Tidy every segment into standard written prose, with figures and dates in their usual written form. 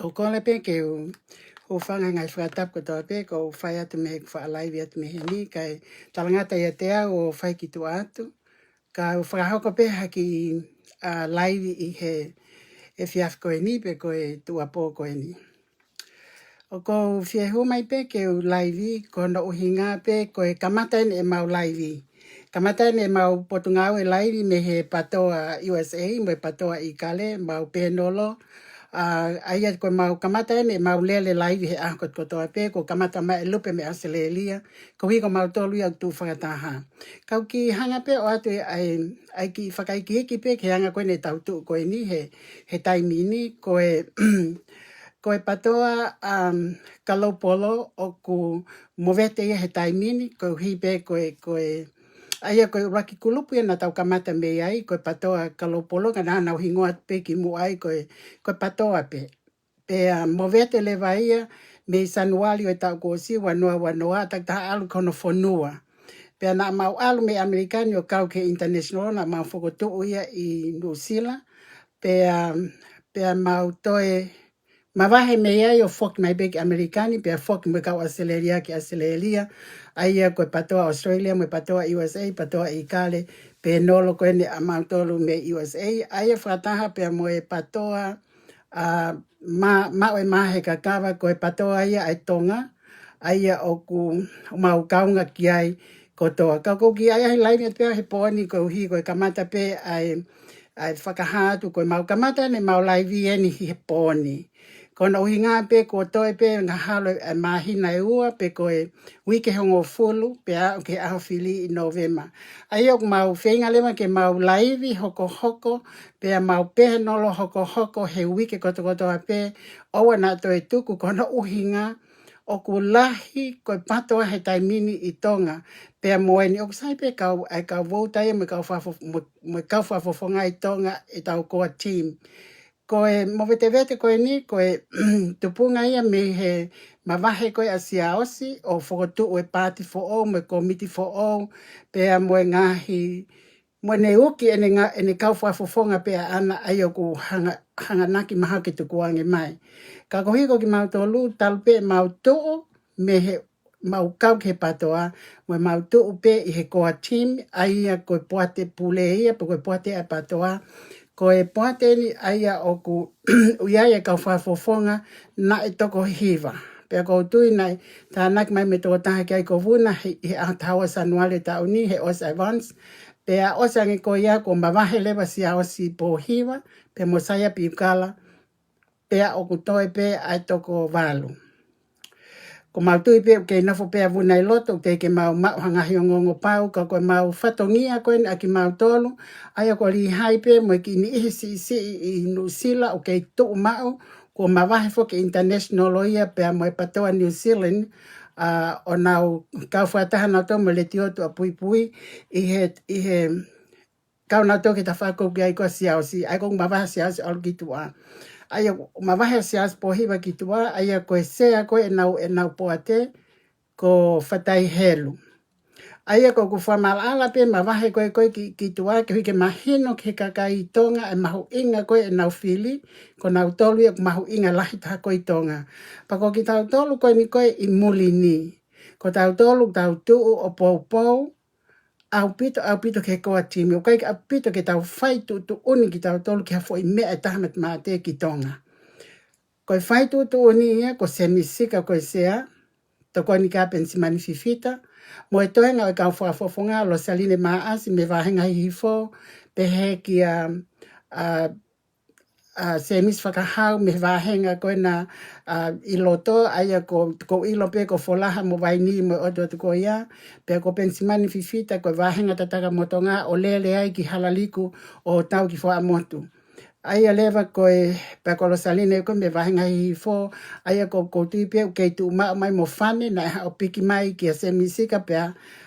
Ko kole pe ke o whanga ngai whakatap ko tō pe ko whai atu me whaalaiwi atu me heni kai talangata ia te au o whai ki tu atu. Ka o whakahoko pe haki laiwi I he e whiaf koe ni pe koe tua pō koe ni. O ko whiehu mai pe ke o laiwi ko no uhinga pe koe kamatain e mau laiwi. Kamatain e mau potungau e laiwi me he patoa USA me patoa I kale mau penolo. Aia ko mau kamata ne mau lele laivi he ako kotoa pe ko kamata mai lupe me Australia ko hi ko mau tolu ia tu whakataha. Kau ki hanga pe o atu ai ki whakaiki pe ke hanga koe ne tau tu koe ni he taimini koe koe patoa kalopolo o ku movete ia he taimini ko hi pe koe aia koe waki kulupu na tau kamata me ai koe patoa kalopolo kana nau hingoa pe ki mu ai koe patoa pe. Pe movete le vaia me sanuali o tau kosi wanoa tak ta alu kono fonua. Pe na mau alu me Amerikani o kau ke international na mau fokoto ia I New Zealand. Pe mau toe mawahe me ai o fok mai beki Amerikani pe fok me kau Australia ki Australia. Aia koe patoa Australia me patoa USA patoa I kale pe nolo koe ne amau tolu me USA. Aia whataha pe moe patoa ma he kakawa koe patoa ia ai tonga. Aia o ku mau kaunga ki ai kotoa. Kako ki ai he laini pe he pōni koe hi koe kamata pe ai whakahatu koe mau kamata ne mau laivi eni he pōni. Ko Kona uhinga pe ko toi pe nga halo e mahina e ua pe ko e wike hongo fulu pe a ke aho fili i Novema. Ai ok mau whenga lewa ke mau laivi hoko hoko pe a mau pehe nolo hoko hoko he wike koto a pe owa na to e tuku kona uhinga o ku lahi koe patoa he taimini i tonga pe a moeni o sai pe kau ai kau vouta e me kau whafofonga i tonga i tau koa team. Koe mowete vete koe ni koe tupunga ia me he mawahe koe a siaosi o whokotu e party for all me committee for all pe a moe ngahi mo ne uki ene kau whafofonga pe a ana ai o ku hanga naki maha ke tukuange mai. Ka kohiko ki mau tolu talpe mau too me he mau kau ke patoa mo mau too pe i he koa team ai a koe poate pule ia po koe poate a patoa koe poate ni aia o ku uiaia kau whafofonga na e toko hiva. Pea kou tui nei tānak mai me tō taha ki ai ko vuna he a tawa sanuale tau ni he os advance. Pea osangi ko ia ko mawahe lewa si a osi po hiva pe mo saya piukala pea o ku toe pe ai toko walu. Ko mau tui pe ke nafo pe vuna i loto te ke mau hangahi o ngongo pau ka koe mau whatongia koe a ki mau tolu aia ko li hai pe mo ki ni ihisi i Nusila o ke tuu mau ko mawahe fo ke international oia pe mo e patoa New Zealand o nau kau whataha na to mo le tiotu a pui pui i he kau na to ke ta whako ki ai ko siausi ai kong mawahe siausi olu ki tua. Aia mawahe sias po hiwa ki tua, aia koe sea koe e nau poate ko whatai helu. Aia ko ku whamalala pe mawahe koe ki tua ke huike mahino ke kakai tonga e mahu inga koe e nau fili ko nau tolu e mahu inga lahi taha koe tonga. Pako ki tau tolu koe ni koe i muli ni. Ko tau tolu tau tuu o pou pou au pito ke koa timi. O kai au pito ke tau whai tu uni ki tau tolu ki hafo i mea e tahamat maa te ki tonga. Koe whai tu uni ia ko se misika koe sea. To koe ni ka pensi mani fifita. Mo e tohenga o kau whafofonga lo saline maa asi me wahenga hifo. Pehe ki se mis whakahau me wahenga koe na iloto aia ko ilo pe ko folaha mo waini mo oto ko ia pe ko pensimani fifita ko wahenga tataka motonga o lele ai ki halaliku o tau ki foa motu aia leva koe pe ko lo saline ko me wahenga hi fo aia ko tui pe ke tu ma mai mo fane na o piki mai ki se misika pe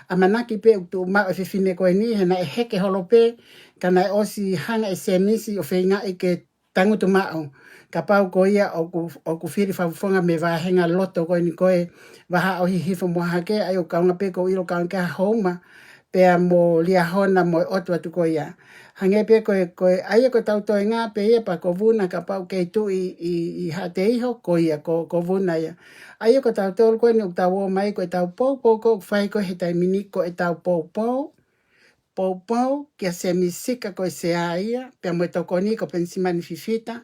amanaki pe tu ma o fifine ko ni na heke holope kana osi hanga se misi o feinga e ke tangu tu mao ka pau ko ia o ku firi whafonga me wahenga loto koe ni koe waha o hihifo mohake ai o kaunga pe ko ilo kaunga homa pea mo lia hona mo otu atu ko ia hange pe koe ai ko tau toi ngā pe ia pa ko vuna ka pau ke tu i hate iho ko ia ko vuna ia ai ko tau tol koe ni o tau o mai ko tau pou ko whai ko he tai mini ko e tau pou kia se misika koe se aia, pia mo toko ni ko pensimani fifita,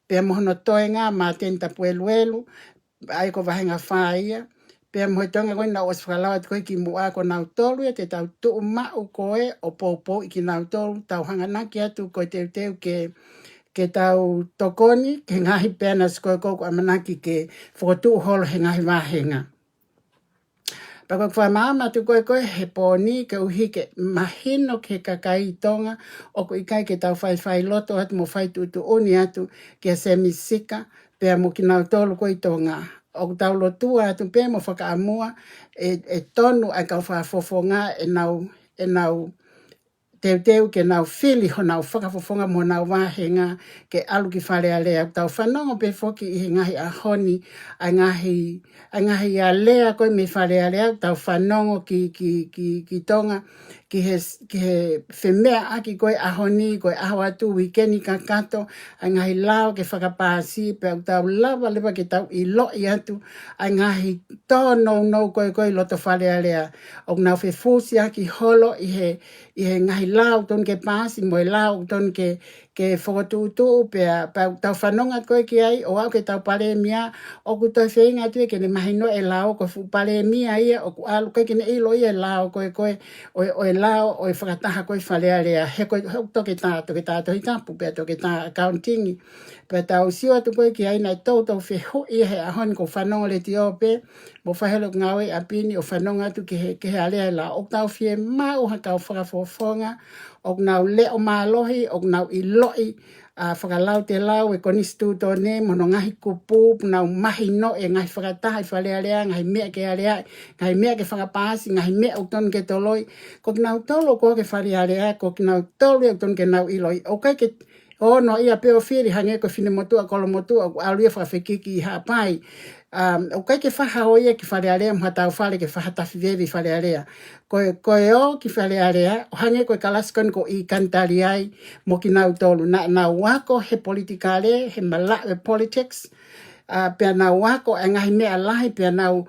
pia mo hono toenga ma tenta pueluelu, ai ko wahenga whaia, pia mo tonga koe na oswhalawa koe ki mua ko nau tolu, te tau tuu mau koe o pou iki nau tolu, tau hanganaki atu koe teu ke tau tokoni, ke ngahi pena skoe koko amanaki ke whokotu holo he ngahi wahenga. Pako kwa mama tu koe he poni ke uhike mahino ke kakai tonga o ko ikai ke tau whai loto atu mo whai tu uni atu ke se misika pea mo ki nau tolu koe tonga. O tau lotua atu pea mo whakaamua e tonu ai kau whafofonga e nau teu ke nau fili ho nau whakafofonga mo nau wahenga ke alu ki whalea lea. Tau whanongo pe foki i ngahi a honi a ngahi a lea koe me whalea lea. Tau whanongo ki tonga ki he whemea aki koe a honi koe aho atu wikeni kakato a ngahi lao ke whakapasi pe tau lawa lewa ke tau i loi atu a ngahi tono no koe loto whalea lea. O nau whefusi aki holo i he ngahi lao ton ke pasi mo lao ton ke ke whakatūtū pia tau whanonga koe ki ai o au ke tau pare mia o ku toi whenga tue ke ne mahino e lao ko fu pare mia ia o ku alu koe ke ne ilo ia lao koe o e lao o e whakataha koe whalea rea he koe toke tāto hi tapu pia toke tā accounting pia tau siwa tu koe ki ai nai tau whehu ia he ahon ko whanonga le ti ope mo whahelo ngawe a pini o whanonga tu ke he alea la o tau whie mau haka o whakafofonga o nau le o mālohi o nau i loi a whakalau te lau e konistu tō ne mono ngahi kupu nau mahi no e ngahi whakataha i whalea lea ngahi mea ke alea ngahi mea ke whakapāsi ngahi mea o ton ke toloi ko ki nau tolo ko ke whalea lea ko ki nau tolo o ton ke nau i loi o kai ke o no ia peo whiri hange ko whine motua kolo motua o aluia whawhekiki i hapai o kai ke whaha o ia ki whalea lea mhatau whale ke whahatafi vevi whalea lea koe o ki whalea lea o hange koe kalaskon ko i kantari ai mo ki nau tolu na wako he politikale he mala politics pia nau wako e ngahi mea lahi pia nau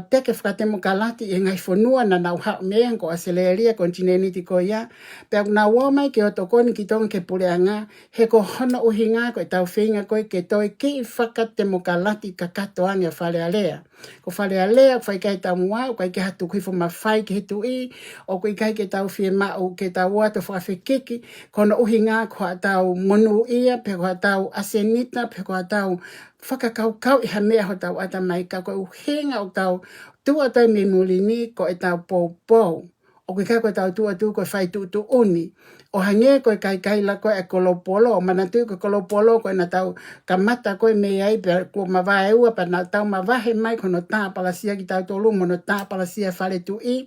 teke whakatemo kalati e ngahi whanua na nau hao mea ko aseleria kontineniti ko ia pia nau wamai ke o tokoni ki tonga ke pureanga he ko hono uhinga ko e tau whinga koe ke toi ki whakatemo kalati ka katoanga whale alea ko whale alea whai kai tau mua o kai ke hatu kuifo mawhai ke hitu i o kai kai ke tau whie mau ke tau watu whawhekiki kono uhinga ko tau monu ia pe ko tau asenita pe ko tau whakakau i ha mea ho tau ata mai ka koe uhinga o tau tua tai me mulini ko e tau pou. O kai koe tau tua ko whai tu uni. O hange koe kai la koe e kolopolo. O mana tui koe kolopolo koe na tau kamata koe me ai pe ko mawae ua pa na tau mawahe mai kono tā palasia ki tau tolu mono tā palasia whale tu i.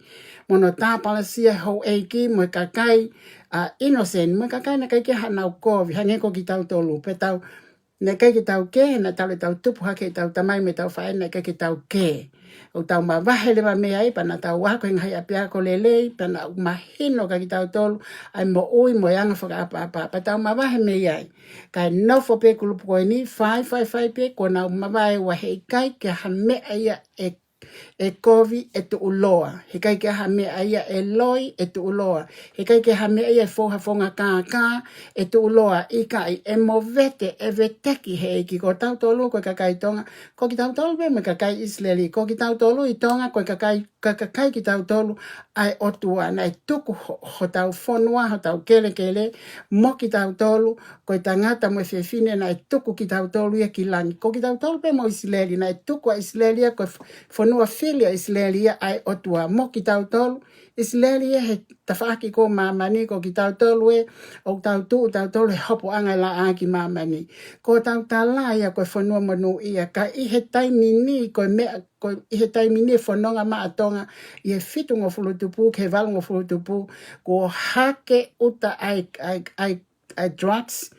Mono tā palasia hou eiki mo kakai innocent. Mo kakai na kai ke hanau kovi. Hange ko ki tau tolu. Pe tau ne kai ki tau ke, na tau le tau tupu hake tau tamai me tau whae, na kai ki tau ke. O tau ma wahe lewa mea i, pa na tau wako ngai apia ko lelei, pa na mahino kai ki tau tolu, ai mo ui mo yanga whaka apa, pa tau ma wahe mea i. Kai nofo pe kulupu koe ni, whai pe, ko na ma wahe wahe kai, ke ha mea ia e kovi e tu uloa. He kai ke ha mea ia e loi e tu uloa. He kai ke ha mea ia e foha fonga kā e tu uloa. I kai e mo vete e veteki he eki. Ko tau tolu koe kakai tonga. Ko ki tau tolu me kakai Isleli. Ko ki tau tolu i tonga koe kakai ki tau tolu ai otua. Na e tuku ho tau whonua, ho tau kele. Mo ki tau tolu koe tangata mo e whiwhine na e tuku ki tau tolu ia ki langi. Ko ki tau tolu pe mo Isleli. Na e tuku a Isleli koe whonua filia Islelia ai otua mo ki tau tolu. Islelia he tawhaki ko mamani ko ki tau tolu e o tau tolu he hopo anga la aki mamani. Ko tau tala ia koe whanua manu ia ka i he taimini koe mea ko i he taimini whanonga maa tonga i he fitu ngofulutupu ke walu ngofulutupu ko hake uta ai drugs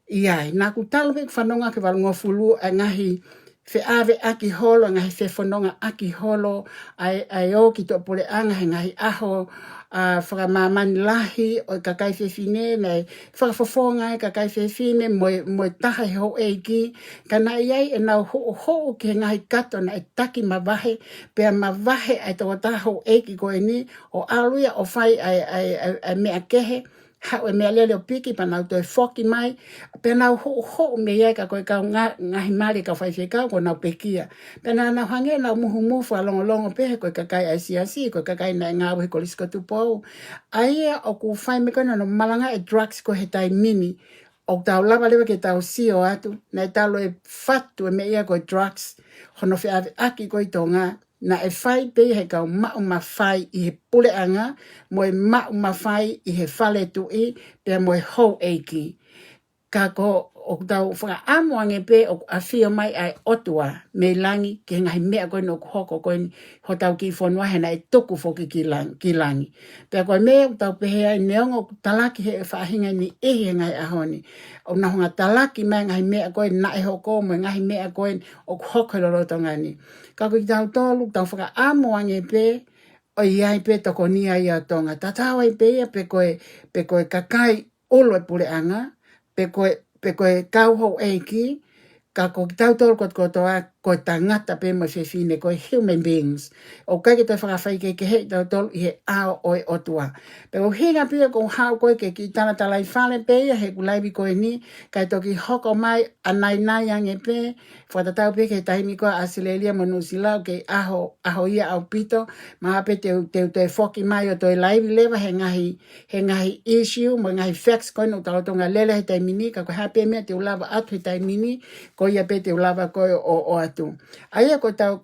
iai. Nā ku talo pe whanonga ke walu ngofulu a ngahi fe ave aki holo ngahi fe whanonga aki holo ai o ki to pole anga he ngahi aho whakamamani lahi o kakai whewhine nei whakafofonga e kakai whewhine mo taha he ho eiki kana iai e nau ho ke ngahi kato na e taki mawahe pea mawahe ai toko taha ho eiki koe ni o aluia o whai ai mea kehe hau e mea lele o piki pa nau toi whoki mai pe nau ho me iai ka koe kau ngahi mari ka whaiwhekau ko nau pekia pe nau hange nau muhu alongo pehe koe kakai ICRC koe kakai na ngāu he kolisiko tupou aia o ku whai me koe no malanga e drugs ko he tai mini o tau lava lewa ke tau sio atu na e talo e fatu e me ia koe drugs hono whi ave aki koe tonga na e whai pe he kau mau mawhai i he pule anga, mo e mau mawhai i he whale tu i, pe mo e hou eiki. Ka ko o tau whaka amoange pe o awhia mai ai otua me langi ke ngahi mea koe no hoko koe ho tau ki whanua he na e tuku whoki ki langi. Pe koe mea o tau pehe ai neongo talaki he whahinga ni ehe ngai ahoni. O na honga talaki mai ngahi mea koe na e hoko mo ngahi mea koe o hoko loroto ngani. Ka koe tau tolu tau whaka amoange pe o iai pe toko nia ia tonga. Tatawai pe ia pe koe kakai olo e pule anga pe koe kau hou eiki, ka ko tau tolu kotoa ko tangata pe mo fefine ko human beings o kai ke te whakawhai ke he tau tolu i he ao o e otua pe o hinga pia ko hao koe ke ki tana talai whale pe he kulaibi koe ni kai toki hoko mai anai nai ange pe whatatau pe ke tahimi koa Asilelia mo Nusilau ke aho ia au pito maa pe te whoki mai o toi laivi lewa he ngahi issue mo ngahi facts koe no tautonga lele he taimini ka ko hape mea te ulava atu he taimini ko ia pe te ulava koe o atu. Aia ko tau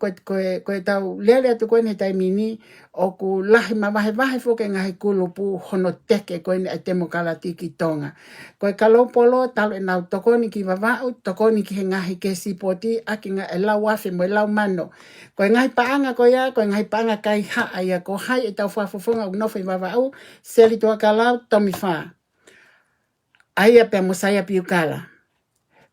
lele atu koe he taimini o ku lahi mawahe fo ke ngahi kulupu hono teke koe ni a Demokalati ki tonga. Koe kalopolo talo e nau tokoni ki wawau, tokoni ki he ngahi ke sipoti aki nga e lau afe mo e lau mano. Koe ngahi paanga koe ia, koe ngahi paanga kai haa ia ko hai e tau whafofonga unofo i wawau, seli toa ka lau tomi wha. Aia pe musaya piukala.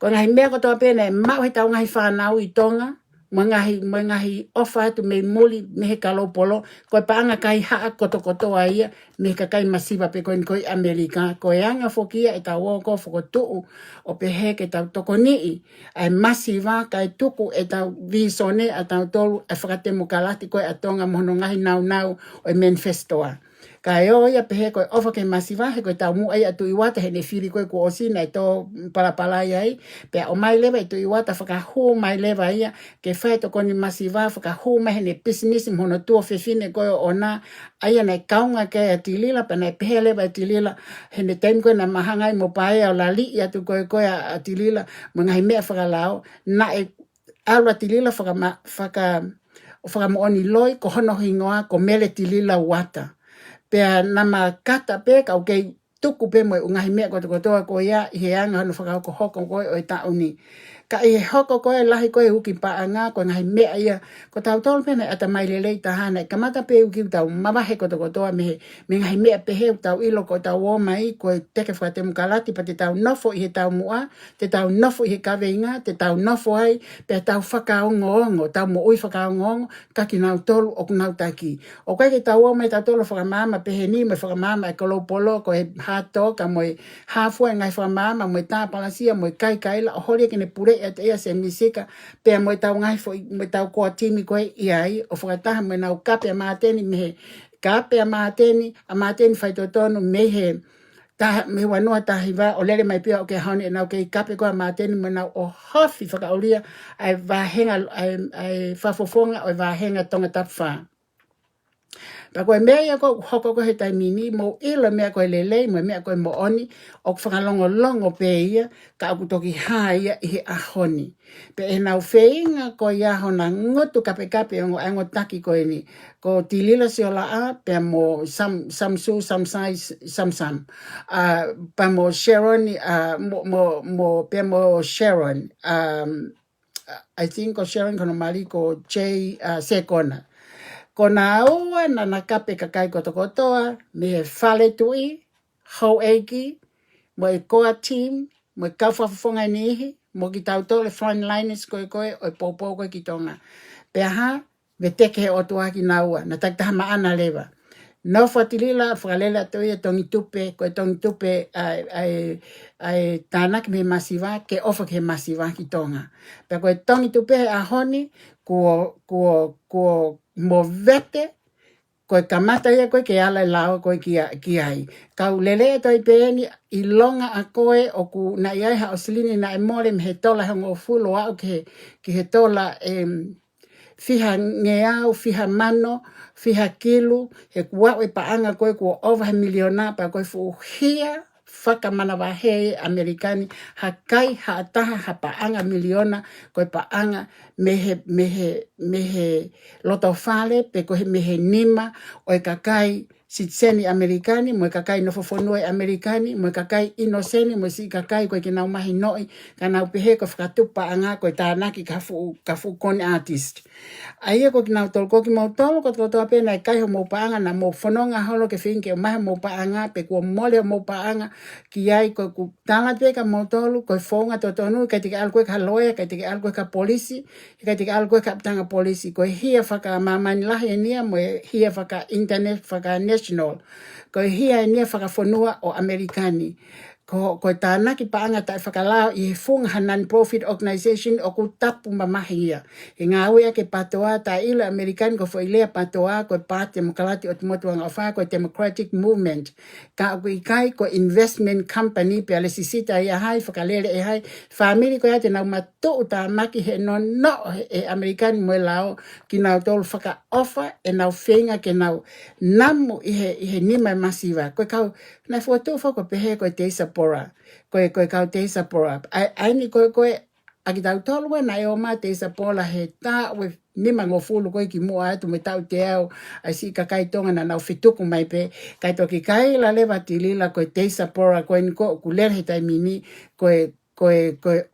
Koe ngahi mea ko toa pene mau he tau ngahi whanau i tonga, mo ngahi ofa tu me muli me he kalopolo koe paanga kai haa koto ia me ka kai masiva pe koe Amerika koe anga fokia e tau oko fokotuu o pe he ke tau tokoni ai masiva kai tuku e tau visone a tau tolu e whakatemokalati koe atonga mono ngahi nau o e manifestoa. Kai o ia pehe koe ofa ke masiva he koe tau mu ai atu iwata he ne whiri koe ko osina e tō palapalai ai pe o mai lewa i tu iwata whakahu mai lewa ia ke whai to koni masiva whakahu mai he ne business mono tua whewhine koe o na aia nei kaunga ke a tilila pa nei pehe lewa a tilila he ne taim koe na mahangai mo pae o la li i atu koe a tilila mo ngahi mea whakalao na e alwa tilila whakamooni loi ko hono hingoa ko mele tilila wata. Pea nama kata pe kau kei tuku pe mo ngahi mea kotoa ko ia i he anga hano whakahoko hoko koe o e tauni. Ka i he hoko koe lahi koe uki paanga ko ngahi mea ia ko tau tolu pene ata mai lelei tahana i kamata pe uki tau mawahe kotoa me ngahi mea pehe tau ilo ko tau o mai ko teke whakatemokalati pa te tau nofo i he tau mua, te tau nofo i he kaweinga, te tau nofo ai pe tau whakaongo tau mo ui whakaongo kaki nau tolu o kunau taki. O koe ke tau o mai tau tolu whakamama pehe ni me whakamama e kolopolo ko he hatoka mo e hafua ngai whakamama mo e tāpalasia mo e kaila o hori ke ne pure at ea se misika pe mo tau ngai fo mo tau ko timi koe iai o whakataha mo nau kape a mateni me kape a mateni fai tonu me me wanua tahiwa o lele mai pia o ke haone e nau ke kape koe a mateni mo nau o hofi whakaulia ai vahenga ai whafofonga o vahenga tonga tapwha. Pa koe mea ia ko hoko ko he taimini mo ilo mea koe lelei mo mea koe mo oni o whakalongo pe ia ka aku toki haia i he ahoni. Pe e nau wheinga ko ia hona ngotu kape o ango taki koe ni. Ko tilila si ola a pe mo samsu samsam. Pa mo Sharon pe mo Sharon. I think ko Sharon kono mali ko J Sekona. Ko nā ua na kape kakai kotoa, me he whale tui, hau eiki, mo e koa team, mo e kauwhawhawhonga nihi, mo ki tau tole frontliners koe o e pōpō koe ki tonga. Pea ha, me teke he otua ki nā ua, na taktaha maana lewa. No whatilila, whakalela tui e tongi tupe, koe tongi tupe ai tānaki me masiwa, ke ofa ke masiwa ki tonga. Pea koe tongi tupe a honi, ko mo vete koe kamata ia koe ke ala lao koe ki ai. Kau lele toi peeni i longa a koe o ku na iai ha osilini na e mole me he tola hongo fulo au ki he tola fiha ngeau, fiha mano, fiha kilu, he kuau e paanga koe kua over he miliona pa koe fuhia whakamana wahe Amerikani ha kai ha ataha ha paanga miliona koe paanga mehe loto whale pe koe mehe nima o e kakai sitseni Amerikani mo e kakai nofofonue Amerikani mo e kakai inoseni mo si kakai koe ki nau mahi noi ka nau pehe ko whakatupa anga koe tānaki ka fu kone artist. Aia ko ki nau tolu ko ki mau tolu ko toa pena e kai ho mau paanga na mau whanonga holo ke whingke o mahi mau paanga pe kua mole o mau paanga ki ai ko ku tāna peka mau tolu koe whonga tonu kai tiki alkoe ka loya kai tiki alkoe ka polisi kai tiki alkoe ka ptanga polisi koe hia whaka mamani lahi e nia mo e hia whaka internet whaka national koe hia e nia whaka whanua o Amerikani ko tāna ki paanga tai whakalao I he funga non-profit organisation o ku tapu mamahi ia. E ngā wea ke patoa ta ila American ko whailea patoa ko Party Demokrati o te motuanga o wha ko Democratic Movement. Ka aku I kai ko investment company pe ale sisita ia hai whakalere e hai. Whamiri ko ia te nau matou ta maki he no e American mo lao ki nau tolu whaka offer e nau whenga ke nau namu I he nima masiva. Koe kau na foto fo ko pehe ko te sapora ko kau te sapora ai ni ko aki tau tolu na e o ma te sapora he ta we ni mango fulu ko ki mo atu me tau te au ai si ka kai tonga na na fituku mai pe kai to ki kai la leva tilila ko te sapora ko ni ko ku le he tai mini ko ko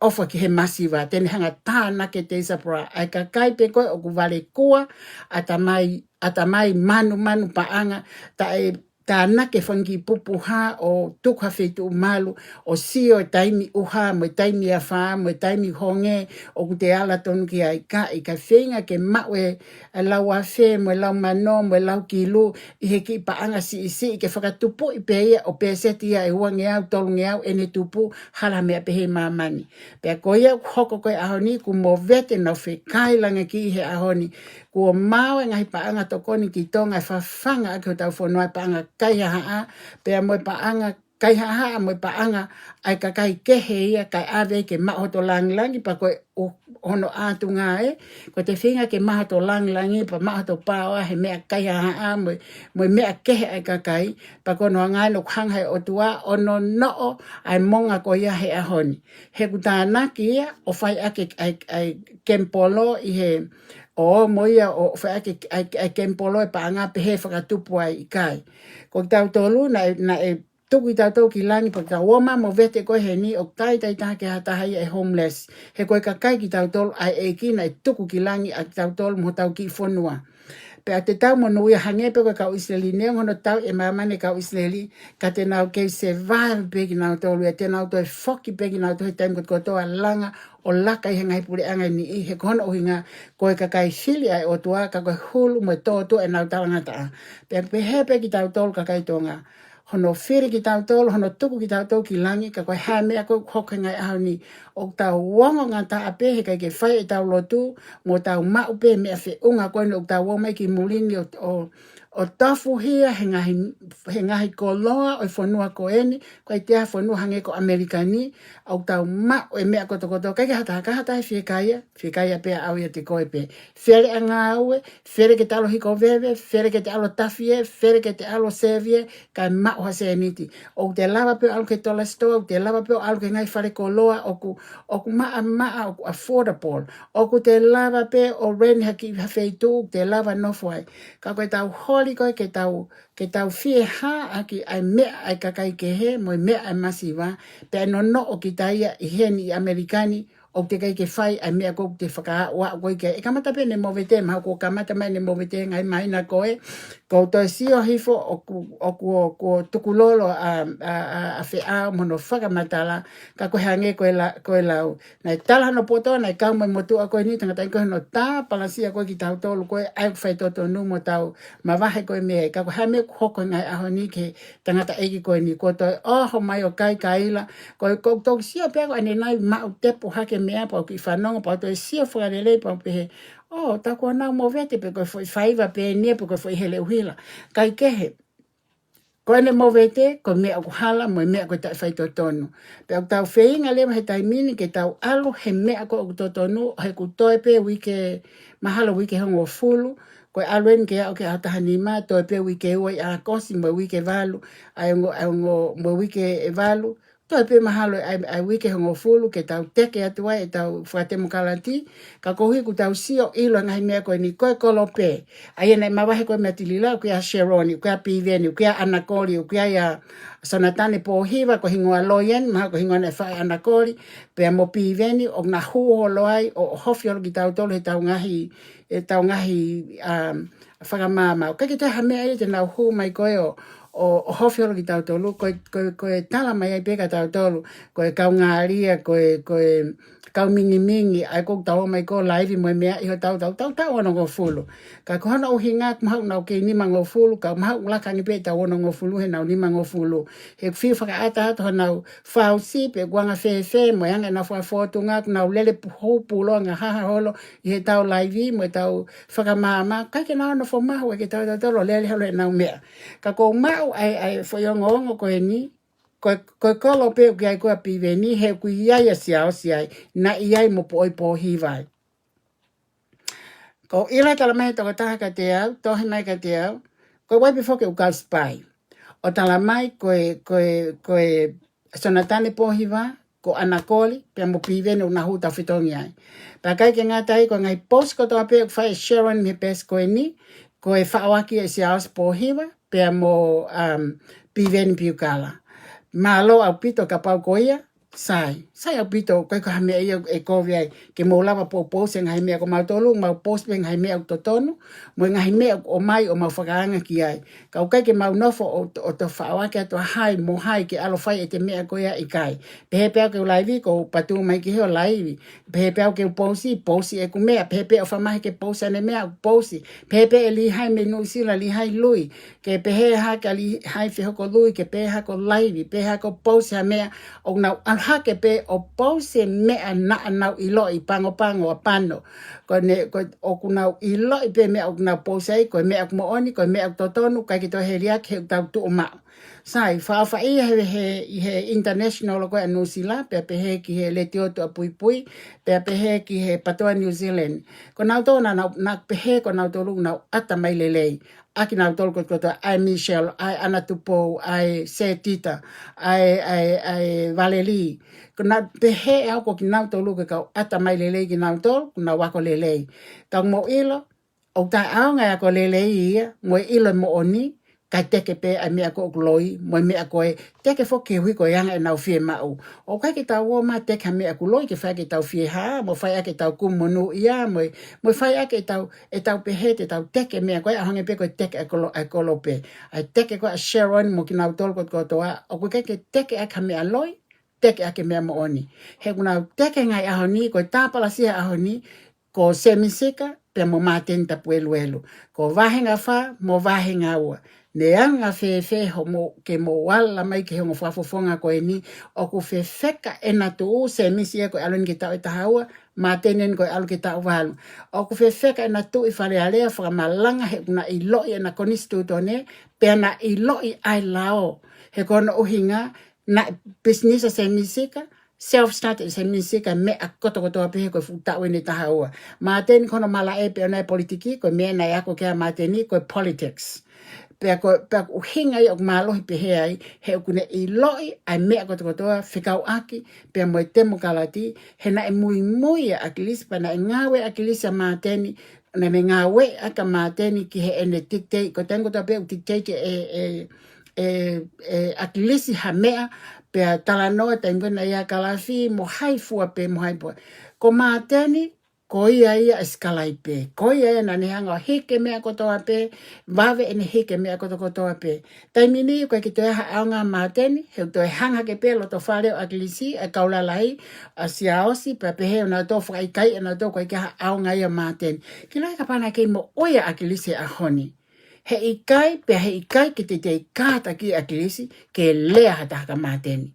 ofa ki he masiva ten hanga ta na ke te sapora ai ka kai pe ko o ku vale kua atamai manu paanga ta e tāna ke whangi pupuha o tuka whetu malu o sio taimi uha mo taimi a wha mo taimi honge o ku te ala tonu ki ai ka I ka whenga ke mawe a lau a whe mo lau mano mo lau ki lu I he ki paanga si ke whakatupu I peia o pe setia e hua ngeau tolu ngeau ene tupu hala mea pehe mamani. Pea koia hoko koe ahoni ku mo vete na whe kailanga ki he ahoni kua mawe ngahi paanga tokoni ki tonga whawhanga aki o tau whanua paanga kai haa pea moe paanga kai haa moe paanga ai ka kai kehe ia kai ave ke maho to langi pa koe hono atu ngā ko te whinga ke maha to langi pa maha to pāua he mea kai haa moe mea kehe ai ka kai pa kono ngai no khanghai o tua ono noo ai monga ko ia he ahoni he kutana ki ia o whai ake ai kempolo I he o moia o fa ke kempolo e paanga pehe whakatupu ai I kai. Ko tau tolu na e tuku tau ki langi pa ka woma mo vete ko he ni o tai ke hatahai e homeless. He koe ka kai ki tau tolu ai e ki na e tuku ki langi a tau tolu mo tau ki whanua. Pea te tau mo nui hange pe ko kau Israeli neo hono tau e mamane kau Israeli ka te nau kei se vāru pe ki nau tolu e te nau toi foki pe ki nau toi taim ko toa langa o laka I hengai pure anga ni I he kono ohinga koe ka kai sili ai o tua ka koe hulu mo tōtu e nau talanga taa. Pea pe hepe ki tau tolu ka kai tonga. Hono whiri ki tau tolu, hono tuku ki tau tolu ki langi, ka koe hāmea koe hoka ngai ahau ni. O tau wongo ngā ta ape he kai ke whai e tau lotu, mo tau mau pe mea whi unga koe o tau womai ki mulini o tafu hia he ngahi ko loa o whanua ko eni, koe te ha whanua hange ko Amerikani, o tau mau e mea koto kai ke hata he whikaia pe au ia te koe pe. Where a ngā aue, where ke te alo hiko vewe, where ke te alo tafie, where ke te alo sevie, kai mau ha se niti. O te lava pe alo ke tola stoa, o te lava pe alo ke ngai whare ko loa, o ku maa, o ku affordable, o ku te lava pe o reni haki hawheitu, te lava nofwai. Ka koe tau holi koe ke tau fie ha aki ai mea ai kakai ke he, mo mea ai masiwa, pe no o ki taia I heni I Amerikani, o te kai ke whai ai mea kou te whakawa koe ke. E kamata pe ne mowete, maha ko kamata mai ne mowete ngai mai na koe, ko toi sio hifo o tukulolo a whea mono whakamatala, ka koe hange koe lau. Nai tala no poto, nai kau mai motu a koe ni, tanga koe no tā, palasia koe ki tau tolu koe, ai whai toto nu mo tau, ma wahe koe mea, ka koe hame hoko ngai aho ni ke tangata eki koe ni, ko toi oho mai o kai kaila, koe kou sio pia koe ane nai mau tepo hake mea pa ki whanonga pa toi sio whakarele pa pehe, ta kua nau mo vete pe koe foi whaiva pe nia pe koe foi hele uhila. Kai kehe, koe ne mo vete, koe mea ku hala, mo mea koe tai whai tonu. Pe au tau wheinga lewa he taimini ke tau alu he mea koe ku tonu, he ku toi pe wike, mahalo wike hongo fulu, koe aluen ke au ke atahanima, toi pe wike ua I a kosi mo wike valu, ai ngo mo wike valu, toi pe mahalo ai wike hongo fulu ke tau teke atua e tau whatemu kalati, ka kohi ku tau sio ilo ngahi mea koe ni koe kolope. Ai enai mawahe koe mea tilila, kuia Sheroni, kuia Piveni, kuia Anakori, kuia ia Sonatane Pohiva, ko hingoa loyen, maha ko hingoa ne whae Anakori, pea mo Piveni, o ngā huo loai, o hofiolo ki tau tolu he tau ngahi whakamama. Kai ki te hamea e te nau hu mai koe o hofiolo ki tau tolu, koe tala mai ai peka tau tolu, koe kaungaria, koe kau mingi ai ko tau mai ko live mo mea I ho tau ono ngo fulu ka ko hana o hinga ma na ke ni mango fulu ka ma la ka ni pe tau ono ngo fulu he na ni mango fulu he fi fa ata to na fa si pe gwanga fe mo yanga na fa foto nga na lele ho pulo nga ha holo I he tau live mo tau fa ka mama ka ke na no fo ma ho ke tau lo lele holo na mea ka ko ma ai fo yo ngo ko ni ko kolo pe ki ai ko pive ni he ku ia sia na ia mo po hiwai ko ila tala mai to ta ka te au to he mai ka te au ko wai before ke ka spy o tala mai ko sonatane po hiwa ko anakoli pe mo pive no na huta fitongi ai pa kai ke ngatai ko ngai post ko to pe fa Sharon me pes ko ni ko e fa waki e sia po hiwa pe mo pive ni piukala malo au pito ka pau koia sai au pito ko ka me e ko vi ke mo lava po se ngai me ko mal tolu mal post ben ngai me to tonu mo ngai me o mai o ma whakaanga ki ai ka ke mau nofo o to whawa ke to hai mo hai ke alo fai e te mea koia I kai pe pe ke live ko patu mai ki ho live pe ke posi e ku mea pe o whamai ke posi ane mea posi pe e li hai me no sila li hai lui ke pe ha ka li hai fi hoko lui ke pe ha ko live pe ha ko posi ha mea o na hake pe o pause mea na ilo I pango a pano ko ne ko o kuna ilo I pe mea o kuna pause ko mea mo oni ko mea totonu ka ki to helia ke tau tu ma sai fa he international ko New Zealand pe he ki he le tio to pui pe he ki he patoa New Zealand ko na to na pe he ko na to lu na ata mai lelei aki na tol ko to ai Michelle ai Anatupo ai Setita ai Valeri kuna pe he au ko ki na to lu ka ata mai lele ki na tol na wa ko lele ka mo ilo o ta au nga ko lele ia mo ilo mo oni ka teke pe a mea ko gloi mo mea ko teke fo ke hui ko yanga na fie mau o ka ki ta wo ma teke mea ko loi ke fa ki ta fie ha mo fa ya ki ta ku monu ia mo fa ya ki ta e ta pe he te ta teke mea ko a hange pe ko teke a ko pe a teke ko a Sharon mo ki na tol ko to o ko ke teke a ka mea loi teke a ke mea mo oni he kuna teke ngai a honi ko ta pala sia a honi ko semisika pe mo matenta pueluelo ko vahenga fa mo vahenga ua ne anga fe ho mo ke mo wala mai ke ho fafofonga ko ni o ku fe feka ena tu se misia ko alon ki ta hawa matenen ko al ki ta wal o ku fe feka ena tu I fale ale fra malanga he na I lo na konistu tone pe na I lo ai lao he kono uhinga na business se misika self-started se misika me a koto pe ko futa wene ta hawa maten kono mala e pe na politiki ko me na yako ke mateni ko politics pe ko hinga I malo pe he ai he ku ne I loi ai me ko to fikau aki pe mo temo kalati he na muy akilis pa na ngawe akilis mateni na me ngawe aka mateni ki he ene tikte ko tengo to pe tikte akilisi ha mea pe tala noa tengo na ia kalafi mo hai fua pe mo hai po ko mateni ko ia eskalai pe ko ia na ne hanga hike mea ko toa pe vave ene hike mea ko toa pe taimini ko ki te hanga mateni he to hanga ke pe lo to fale akilisi e kaula lai a siaosi pe pe he na to fai kai na to ko ki hanga ia mateni kila ka pana ke mo oia akilisi a honi he ikai ke te kata ki akilisi ke lea hata ka mateni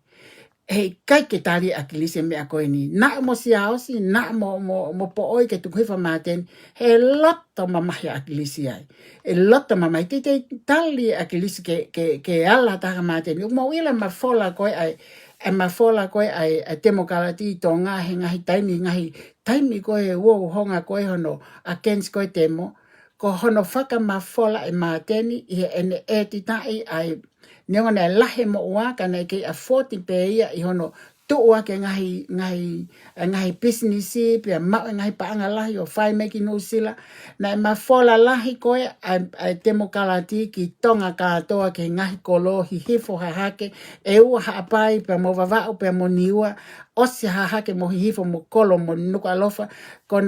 he kai ke tali akilisi me ako ni na mo siaosi na mo po oi ke tu hifa maten he loto mama ya akilisi ai e loto mama te tali akilisi ke ala ta ka maten mo wila ma fola ko ai e ma fola ko ai demokrati tonga he ngai taimi ko e wo honga ko hono against ko temo ko hono whaka ma fola e mateni I ene titai ai Nengo na lahe mo waka na ke a 40 pe ia I hono tu wake ngahi business pe ma ngahi paanga lahi o fai meki no sila na ma fola lahi koe a demokalati ki tonga katoa ke ngahi kolo hi hifo ha hake e ua ha apai pe mo vava pe mo niua osi ha hake mo hi hifo mo kolo mo nuka alofa ko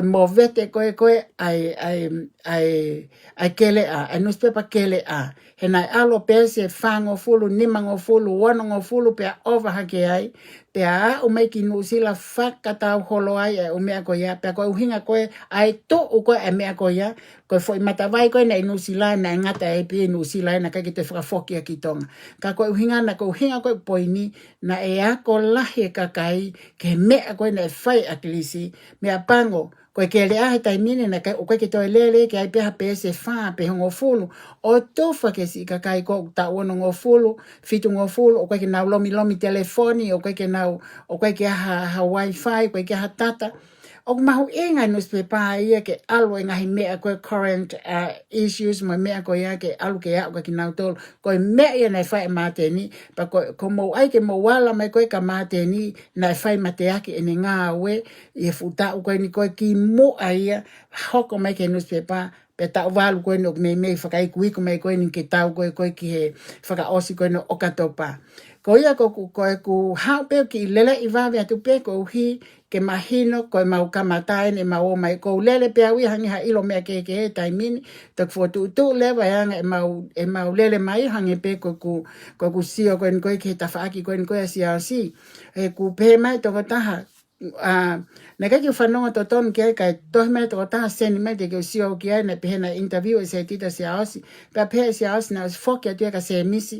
mo vete koe ai kele a newspaper kele a he nai alo pese fango fulu nimango fulu wanongo fulu pe over hake ai pe a o mai ki no sila whakatau holo ai o mea ko ia, pe koe uhinga koe ai to o koe e mea ko ia, koe foi matawai koe na inu sila na ngata e pi inu sila na kai ki te whakafokia ki tonga. Ka koe uhinga na koe uhinga koe poini na e a ko lahi e kakai ke mea koe na e whai akilisi mea pango. Koe ke le ahe taimine na kai o koe ke toi lele ke ai peha pe se wha pe hongo fulu. O tofa ke si kakai ko ta ono ngo fulu, fitu ngo fulu, o koe ke nau lomi telefoni, o koe ke nau, o koe ke ha wifi, koe ke ha tata. O mahu inga nus pe pa ia ke alu e ngahi mea koe current issues, mo mea koe ia ke alu ke au koe ki nau tolu. Koe mea ia nai whae mate ni, pa koe ko mou ai ke mou wala mai koe ka mate ni, nai whae mate aki ene ngā ue, i e futa u koe ni koe ki mo a ia, hoko mai ke nus pe pa, pe tau walu koe no mei whakai kuiku mai koe ni ke tau koe ki he whaka osi koe no okatopa. Ko ia ko ku hau peo ki lele i wawe atu pe ko uhi ke mahino koe mau kamatai ne mau mai ko lele pe awi hangi ha ilo mea ke he taimini tak fotu tu lewa yanga e mau lele mai hangi pe ko ku sio koe koe ke tawhaaki koe koe sia si e ku pe mai toko taha na kai ki whanonga to tonu ki kai tohi mai toko taha seni mai te ki sio ki ai na pehena interview e se tita si aosi pe pehe si aosi na foki atu ka se misi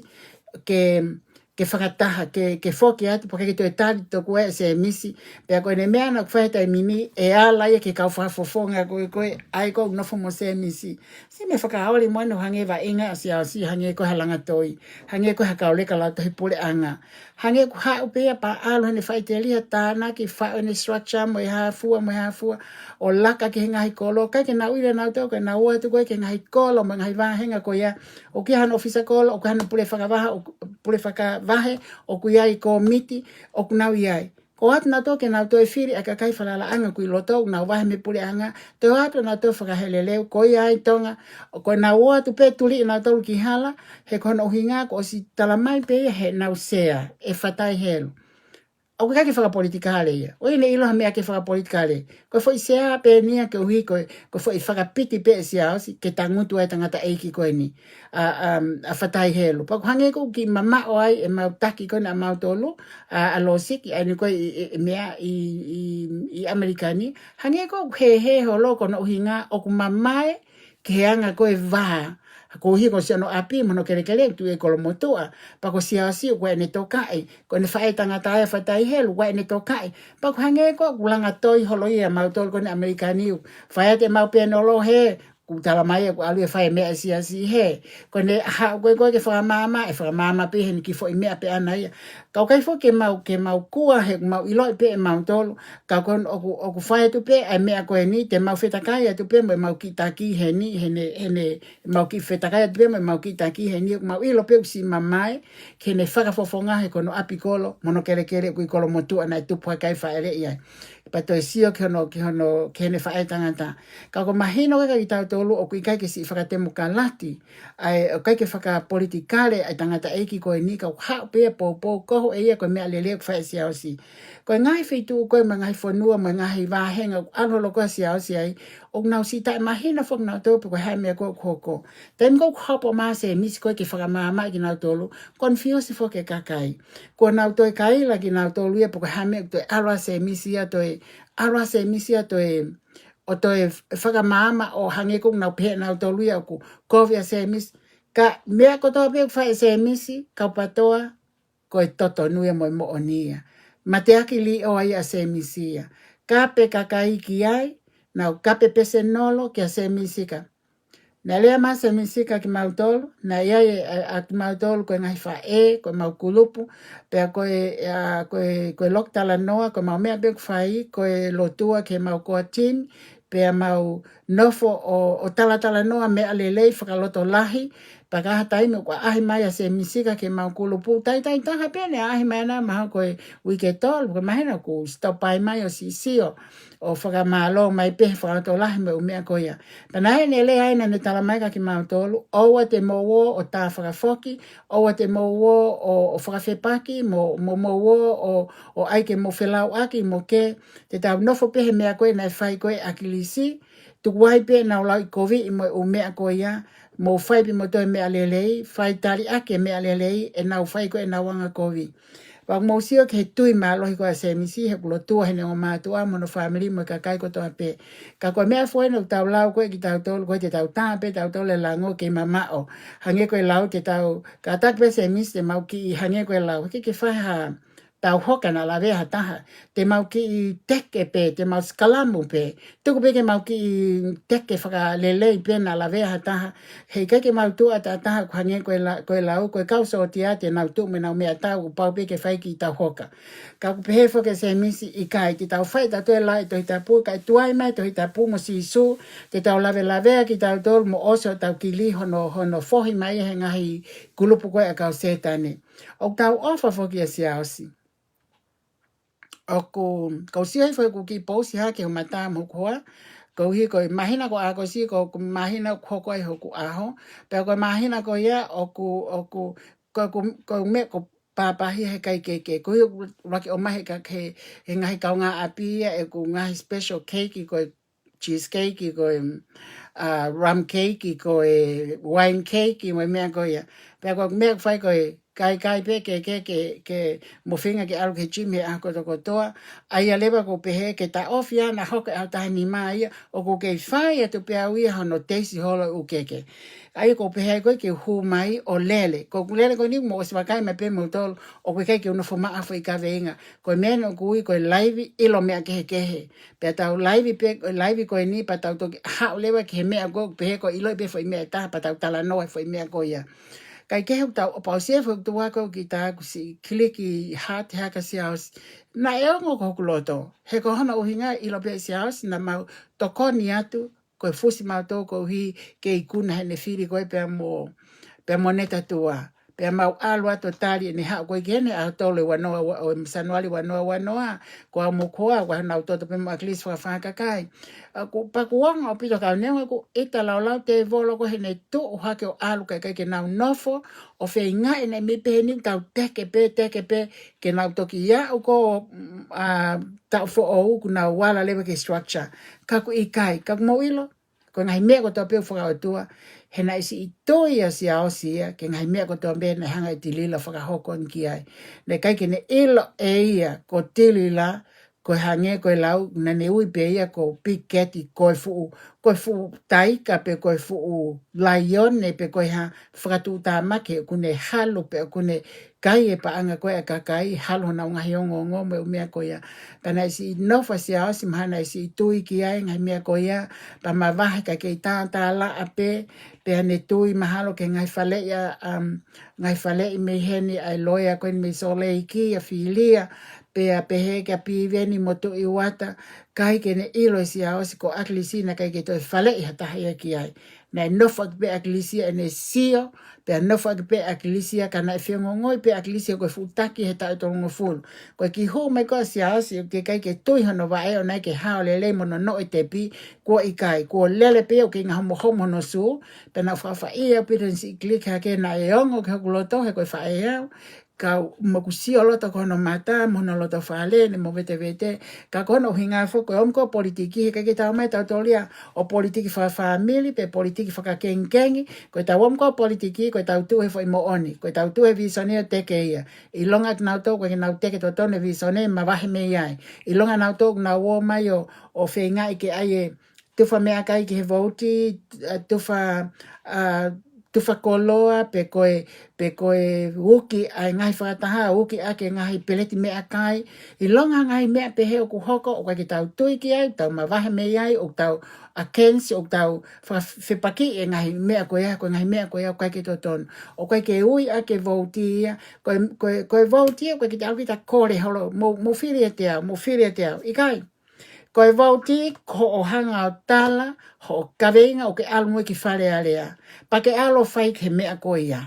ke whakataha, ke whoki atu, poke ki toi tari toku e se misi, pea koe ne mea na kwhaitai mimi, e ala ia ke kau whafofonga koe, ai koe nofo mo se misi. Si me whakahaori moano hange wa inga si au si hange koe halanga toi, hange koe hakau leka lau tohi pule anga. Hange koe hau pea pa alu hane whaitelia tāna ki whao ne structure mo e hafua, o laka ki ngahi kolo, kai ke nau ira nau tau, kai nau atu koe ke ngahi kolo, mo ngahi wahenga koe ia, o ki hana ofisa kolo, o ki hana pule whakawaha, pule whakavahe, o kuiai ko miti, o kunau iai. Ko atu nā tō ke nau tō e whiri a ka kai whalala anga kui loto, nau wahe me pule anga, tō atu nā tō whakaheleleu, ko iai tonga, o koe nau o atu pe tuli i nau tō ki hala, he kono uhinga ko o si talamai pe he nau sea, e whatai helu. O ke kake whakapolitikale ia. O ine iloha mea ke whakapolitikale. Koe fo i sea pe nia ke uhi koe fo i whakapiti pe si aosi ke tangutu ai tangata eiki koe ni a whatai helu. Pako hange ko ki mama o ai e mau taki koe na mau tolu a lo siki ai ni koe mea i Amerikani. Hange ko he holo kono uhi ngā o ku mamae ke heanga koe vaha. Ko hi ko se no api mono kere tu e kolo motua pa ko sia si ko ne tokai ko ne fai tanga tai fatai helu ko ne tokai pa ko hange ko kulanga toi holo ia mau tol ko ne amerikani fai te mau pe no lo he ku tala mai ko alu fai me sia si he ko ne ha ko ke fa mama pe hen ki fo i me pe ana ia ka kai fo ke mau kua he mau ilo pe mau tol ka kon o ku fai tu pe e me ko ni te mau feta kai tu pe mau ki taki he ni hene mau ki feta kai tu pe mau ki taki he ni mau ilo pe si mamai ke ne fa fo fonga he kono apikolo mono kere ku kolo motu ana tu pa kai fa ele ia pa to sio ke no ke ne fa tangata ka ko mahino ka ki tau tolu o kai ke si whakatemu ka lati ai o kai ke whakapolitikale ai tangata eiki koe ni ka hao pia po koho e ia koe mea lelea ku whae si au si. Koe ngai whaitu koe ma ngai whanua ma ngai wahenga anholo koe si au si ai o nau si tai mahina whak nau tōpu koe hai mea koe koko. Taim kou hapo maa se misi koe ke whakamama ki nau tolu konfiosi whake kakai. Ko nau toi kaila ki nau tolu ia po koe hai mea toi arwa se misi a toi o toi whakamama o hange kong nau pēr nau tolu ia ku kovia se misi. Ka mea ko tō pēk whae se misi kaupatoa koe toto nuia moi mo onia. Ma te aki li o ai a se misi ia. Ka pe kakai ki ai nau kape pese nolo ki a se misi ka. Na lea ma se misi ka ki mautolu, na iai a ki mautolu koe ngai whae, koe mau kulupu, pea koe loktala noa, koe mau mea pēk whai, koe lotua ke mau koa tin, pea mau nofo o talatala noa mea lelei whakaloto lahi, pakaha taime kua ahi mai a se misika ke mau kulupu, tai taha pene ahi mai na maha koe wike tolu, koe mahina ku stopai mai o sisio, o whakamalo mai pehe whakaloto lahi me umea koea. Panahe ne le aina ne tala mai ka ki mau tolu, oua te mowo o tā whakafoki, oua te mowo o whakawhepaki, mo mowo o aike mo whelau aki, mo ke, te tau nofo pehe mea koe nai whai koe akilisi, tukuai pe na ulau i kovi i mo umea koea, mo whai pi mo toi mea lelei, whai tari ake mea lelei, e nau whai koe na wanga kovi. Wa mo sio ke tui ma lo ko se mi si he lo tu he ne o ma tu a mo no family mo ka kai ko to pe ka ko me fo no tau lau ko ki tau to ko te tau ta pe tau to le lango ke mama o hange ko lau te tau ka tak pe se mi se mau ki hange ko lau ke fa ha tau hoka na la veha taha te mau ki teke pe te mau skalamu pe tuku pe ke mau ki teke whaka lele pe na la veha taha hei ke mau tu ata taha hange ko lau ko kausa o tia te nau tu me nau mea tau pau pe ke whai ki tau hoka ka ku pehe whake se misi i kai ki tau whai tatu e lai to hita pu kai tuai mai to hita pu mo si su te tau lave ki tau tol mo oso tau ki li hono fohi mai he ngahi kulupu koe a kau setane o tau ofa whaki a si ausi o ko sia foi ku ki posi ha ke mata mo ko ko hi ko imagina ko ako si ko imagina ko ko ho ku aho pero ko imagina ko ya ko me ko papa hi he kai ke ko wa ke o mai ka ke ngai ka nga api e ku ngai special cake ko cheesecake ko rum cake ko wine cake mo me ko ya pero ko me fai ko kai pe ke mo finga ke algo ke chime a ko toa ai leva ko pe ke ta ofia na ho ka ta ni mai o ko ke fai to pe awi ha no te si holo u ke ai ko pe ko ke hu mai o lele ko ko ni mo se kai me pe mo tol o ko ke uno forma afrika venga ko meno ko ko live ilo me ke pe ta live ko ni pa ta to ha leva ke me ko pe ko ilo pe foi me ta pa ta la no foi me ko ya kai ke tau o pau se fu tu ko ki ta ku si kliki hat ha ka si aus na e ngo ko kuloto he ko hana o hinga i lo pe si aus na mau to ko ni atu ko fusi ma to ko hi ke ikuna he ne firi ko pe mo neta tua pe mau alwa totali ni ha ko gene a to le wa no o sanuali wa no ko mo ko wa na to pe mo aklis fa ka kai ko pa ko o pito ka ne ko eta la la te volo ko hene to o ha ke o alu ka ke na nofo o fe nga ene me pe ni ka te ke pe ke na to ki ya o ko a ta fo o ku na wala le ke structure ka ko ikai ka mo ilo ko ngai me ko to pe fo ka tua he na isi i toi a si ao sia ke ngai mea ko tō mea ne hanga i ti lila whakahoko ki ai. Ne kai ke ne ilo e ia ko te lila ko hange ko lau na ne ui pe ia ko piketi ko fu taika pe ko fu laione pe ko ha whakatu tā make ku ne halu pe ku ne kai e pa anga ko e kakai halo na unga hiongo ngo me mea ko ia. Pana isi nofa si ao si mahana isi tui ki ai ngai mea ko ia pa ma vahe ka ke tā la ape pe ane tui mahalo ke ngai fale ia ngai fale i me heni ai loia koe me sole iki a filia pe a pehe ka piveni motu i wata kai ke ne ilo si a osi ko aklisi na kai ke toi fale i hatahi a ki ai na nofa ke pe aklisi ane sio pe a nofa ke pe aklisi a kana e whiongo ngoi pe aklisi a koe futaki he tau tongo fulu koe ki ho mai koe si a osi ke kai ke tui hano wa eo nai ke hao lele mono no i te pi kua i kai kua lele pe o ke ngā homo homo no su pe na whawha ia pira si klik hake na e ongo ke hukuloto he koe wha e au ka makusi o loto kono mata mono loto fale ne mo vete ka kono hinga fo ko omko politiki ka ke ta mai ta tolia o politiki fa family pe politiki fa ka kenkengi ko ta omko politiki ko ta tu e fo mo oni ko ta tu e visone te ke ia i longa na to ko na te ke to tone visone ma va me ia i longa na to na wo mai o fenga ke ai tu fa me akai ke voti tu fa tu whakoloa pe koe uki ai ngai whakataha uki ake ngai peleti mea kai i longa ngai mea pe heo ku hoko o kai ki tau tui ki ai tau ma wahe me ai o tau a kensi o tau whepaki e ngai mea koe a koe ngai mea koe a koe ki to tonu o koe ke ui ake vauti ia koe vauti ia koe ki tau ki ta kore holo mo whiri e te au i kai koe vauti ko o hanga o tala ho kaweinga o ke almo ki whare alea. Pa ke alo whai ke mea koe ia.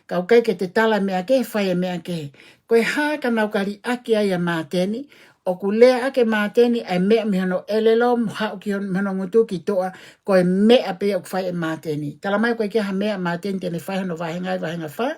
Kau kai ke te tala mea ke whai mea ke. Koe haka naukari ake ai a māteni o ku lea ake māteni ai mea mihano elelo hao ki mihano ngutu ki toa koe mea pe o whai e māteni. Tala mai koe ke ha mea māteni tene whai hano wahenga whai.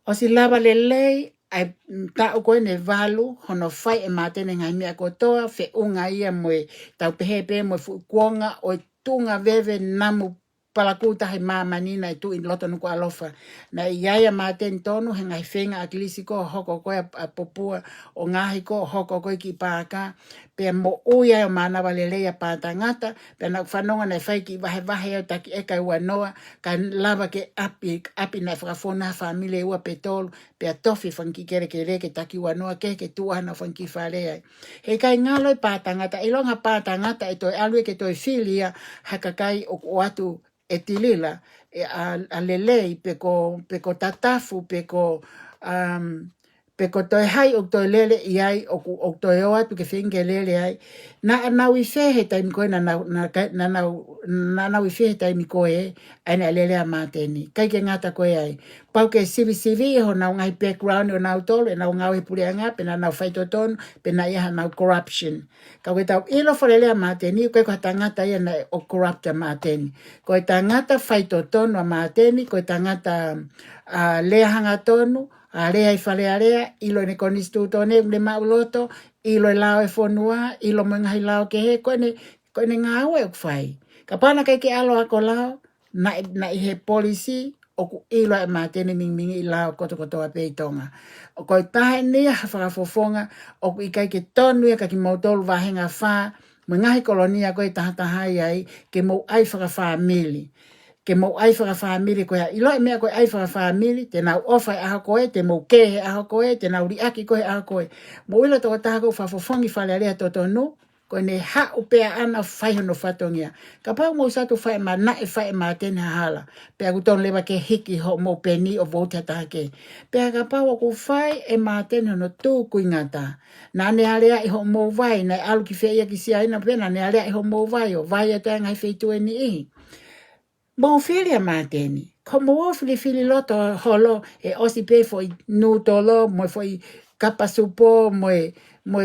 O si lava le lei ai ta o koe ne valu hono fai e matene ngai mea kotoa fe unga ia moe tau pehepe moe fu kuonga o tunga veve namu palakuta he mamani na tu in loto nuku alofa. Na iaya maten tonu he ngai whenga akilisi ko hoko koe a popua o ngahi ko hoko koe ki pāka. Pea mo uia o mana walelea pātangata. Pea na whanonga nei whai ki wahe au taki eka ua noa. Ka lava ke api na whakafona whamile ua petolu. Pea tofi whanki kere ke reke taki ua noa ke tuahana whanki whalea. He kai ngaloi pātangata. Ilonga pātangata e toi alue ke toi filia hakakai o atu e tilila a lelei peko tatafu peko toi hai o toi lele iai o toi o atu ke whinge lele ai na i whehe taimi koe na nau i whehe taimi koe aina lele a māteni kai ke ngata koe ai pau ke sivi ho nau ngai background o nau tolu e nau ngau he puri anga pe na nau whaitotonu pe na iha nau corruption ka koe tau ilo whalele a māteni koe koe tangata ia na o corrupt a māteni koe tangata whaitotonu a māteni koe tangata leahanga tonu a rea i whale a rea, ilo ne konistu tone, le mauloto, ilo e lao e whonua, ilo mengahi lao ke he, koe ne ngā ue o kwhai. Ka pana kai ke alo ako lao, na i he polisi, o ku ilo e mātene mingi i lao koto a peitonga. O koe tahe nia whakafofonga, o ku i kai ke tonu e ka ki mautolu wahenga wha, mengahi kolonia koe tahatahai ai, ke mau ai whakawhamili. Ke mau ai whakawhamiri koe ha ilo e mea koe ai whakawhamiri, te nau ofai aha koe, te mau kehe aha koe, te nau riaki koe aha koe. Mo ilo toko taha koe whafofongi whale area totonu, koe ne ha upea ana whaihono whatongia. Ka pau mau satu whae ma na e whae ma tena hala. Pea kuton lewa ke hiki ho mo peni o vouta taha ke. Pea ka pau aku whae e ma tena no tū kuingata. Na ne alea i ho mo vai, na alu ki whea ki sia ina pena, ne alea i ho mo vai o, vai a tanga i wheitu e ni ihi. Mo filia mateni. Ko mo fili loto holo e osi pe foi nu tolo mo foi kapasupo mo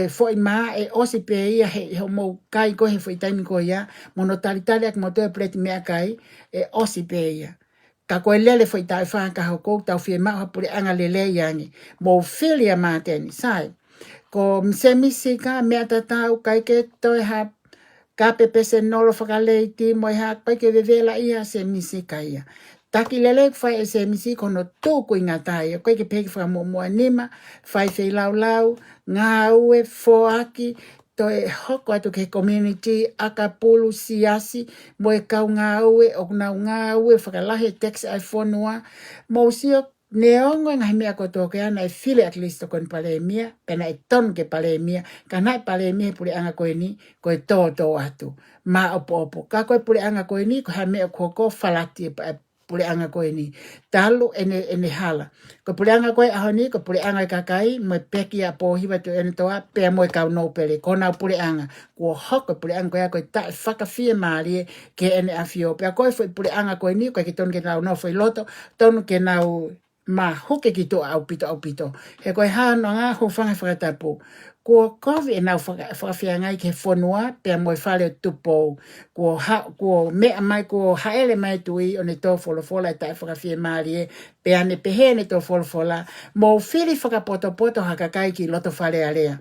foi ma e osi pe ia he mo kai ko he foi taimi ko ia mo no talitali ak mo to pleti me kai e osi pe ia. Ka ko lele foi tai fa ka ho ko tau fie ma ha pure anga lele yangi. Mo filia mateni sai. Ko msemisi ka me atatau kai ke toi ha ka pepese nolo whakaleiti mo i hak pai ke vevela ia se misi kaia. Taki lele whai e se misi kono tūku inga tai. Koe ke peki whakamomua nima, whai whai lau, ngā ue, fōaki, to e hoko atu ke community, aka pulu siasi, mo e kau ngā ue, o ngā ue, whakalahe text ai whonua, mo usio neongo ngai mea ko toke ana e file at least ko en palemia pena e ton ke palemia kana e palemia pure anga ko ni ko e to atu ma opo ka ko pure anga ko ni ko ha mea ko falati pure anga ko ni talu ene hala ko pure anga ko ahoni ko pure anga kakai mo peki a po hiwa to en toa pe mo ka no pele ko na pure anga ko hok pure anga ko ta faka fie mali ke ene afio pe ko foi pure anga ko ni ko ke ton ke no foi loto ton ke na ma hoke ki to au pito. He koe hāno ngā ho whanga whakatapu. Ko kovi e nau whakawhia ngai ke whonua, pia moe whale o tupo. Ko mea mai, ko haele mai tui o ne tō wholofola e tai whakawhia maari e, pia ne pehe ne tō wholofola. Mo whiri whakapoto hakakai ki loto whale area.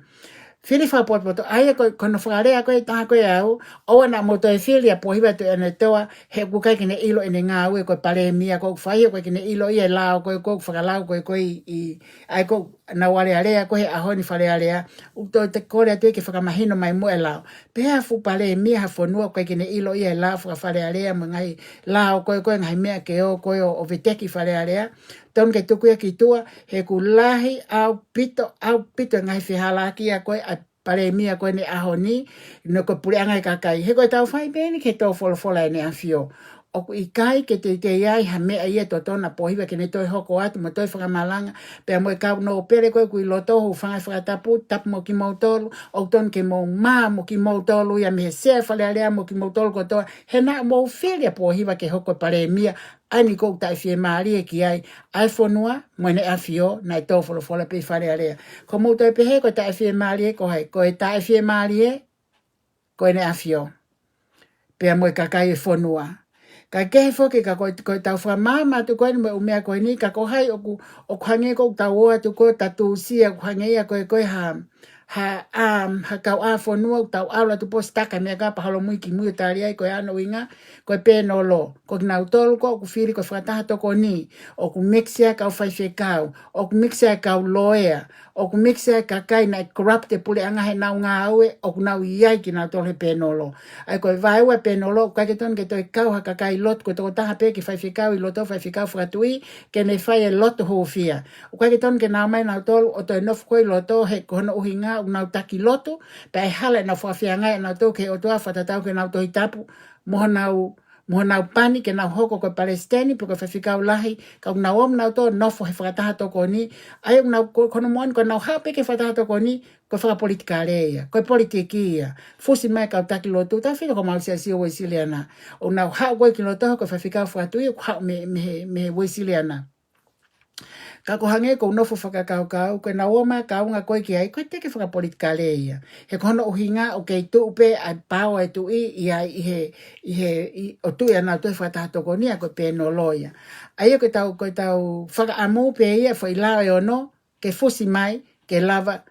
Whiri whakapoto, aia kono whakarea koe taha koe au, oa na moto e whiri a pohiwa tu ane toa, he kukai kine ilo ene ngā ue koe pare mia, koe whaia koe kine ilo ia lao, koe whakalau koe i, ai koe na wale area, koe ahoni whale area, ukto te kore atu ke whakamahino mai mua lao. Pea fu pare mia ha whanua koe kine ilo ia lao, whakawhale area, mo ngai lao koe ngai mea ke o koe o viteki whale area, ton ke tukuia ki tua, he ku lahi au pito ngai whihalaki a koe a pare mia koe ne ahoni, no ko pure angai kakai. He koe tau whai bēni ke tō wholofola e ne awhio. O ku i kai ke te iai ha mea ia tō tōna pohiwa ke ne toi hoko atu, mo toi whakamalanga, pēr mo i kau no pere koe ku i loto hu whangai whakatapu, tap mo ki mautolu, o ton ke mo mā mo ki mautolu, ia me he sea whale alea mo ki mautolu ko toa, he na mo whiria pohiwa ke hoko pare mia, ani kou tai fie maari e ki ai whanua, moene a fio, na i tō wholofola pe whare alea. Ko mouto e pehe, ko tai fie maari e, ko e tai fie maari e, ko ene a fio. Pea mo i kakai e whanua. Ka kehe whoke ka koe tau whamama tu koe ni umea koe ni, ka kohai o kuhange kou tau oa tu koe tatu sia kuhange ia koe ha kau a fonua tau aula tu postaka me ka pahalo mui ki mui tari ai ko ano inga ko peno lo ko na utol ko ku firi ko fata to ko ni o ku mixia ka fai fe kau o ku mixia ka lawyer o ku mixia ka kai na corrupt pule anga he na nga awe o ku na iai ki na to he peno lo ai ko vai we peno lo ka ke ton ke to kau ha ka kai lot ko to ta pe ki fai fe kau i loto fai fe kau fratui ke ne fai lot ho fia o ka ke ton ke na mai na tol o to no ko i loto he ko no hinga na taki loto pe hala na fa fia nga na to ke o to fa ta ke na to itapu mo na pani ke na hoko ko palestini porque fa fika ulahi ka na om na to no fo he fa ta to ko ni ai na ko no mon ko na ha pe ke fa ta to ko ni ko fa politika leia ko politikia fusi mai ka taki loto ta fi ko mal sia si o siliana o na ha ko ki loto ko fa fika fa tu ko me o siliana ka ko hange ko no fo fa ka ko na oma ka unga ko ki ai ko te ke fa politika leia he ko no hinga o ke tu pe a pao e tu i o tu ya na tu fa ta to ko ni ko pe no loia ai ko tau fa amu pe ia foi la o no ke fusi mai ke lava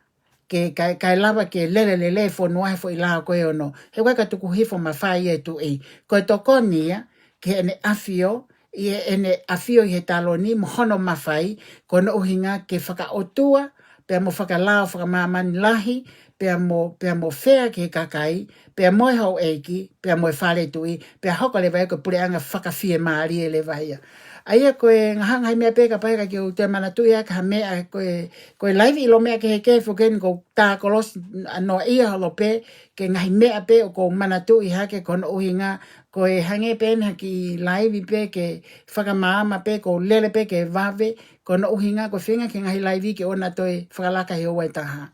ke lava ke lele fo no ai foi la ko e no he ka tu ku hifo mafai e tu i ko to konia ke ne afio i ene afio i he taloni mohono mawhai kona uhinga ke whakaotua pia mo whakalao whakamamani lahi pia mo whea ke kakai pia mo hau eiki pia mo whare tui pia hoka le vai ko pureanga whakawhie maari e le vai aia koe ngahanga hai mea peka paika ki o te mana tui aka ha mea koe live ilo mea ke he kefo ken ko tā kolos no ia halo pe ke ngahi mea pe o ko mana tui hake kona uhinga koe hange pena ki live pe ke whakamaama pe ko lele pe ke vave kona uhinga ko whinga ke ngahi live ke ona toi whakalaka he oai taha.